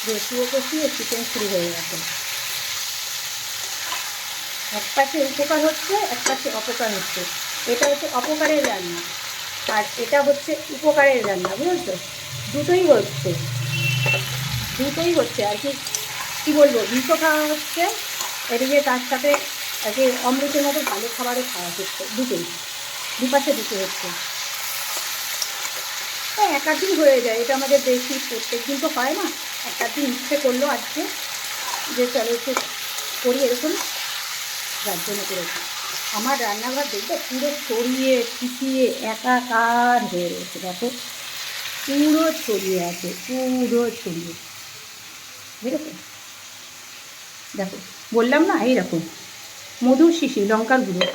রসুও কষিয়ে চিকেন শুরু হয়ে গেছে। এক পাশে উপকার হচ্ছে, এক পাশে অপকার হচ্ছে। এটা হচ্ছে অপকারের রান্না আর এটা হচ্ছে উপকারের রান্না, বুঝেছো? দুটোই হচ্ছে, দুটোই হচ্ছে আর কি। কী বলবো, বিষও খাওয়া হচ্ছে, এদিকে তার সাথে আর কি অমৃতের মতো ভালো খাবারও খাওয়া হচ্ছে। দুটোই, দুপাশে দুটো হচ্ছে। হ্যাঁ, এক দিন হয়ে যায়, এটা আমাদের বেশি প্রত্যেক দিন তো হয় না। এক দিন ইচ্ছে করলো আজকে যে চলো একটু করি এরকম, যার জন্য করেছি। আমার রান্নাঘর দেখবে পুরো ছড়িয়ে ছিটিয়ে একাকার হয়ে রয়েছে, দেখো পুরো ছড়িয়ে আছে, পুরো ছড়িয়ে, দেখেছো? দেখো, বললাম না এইরকম মধুর শিশি লঙ্কার গুঁড়ো।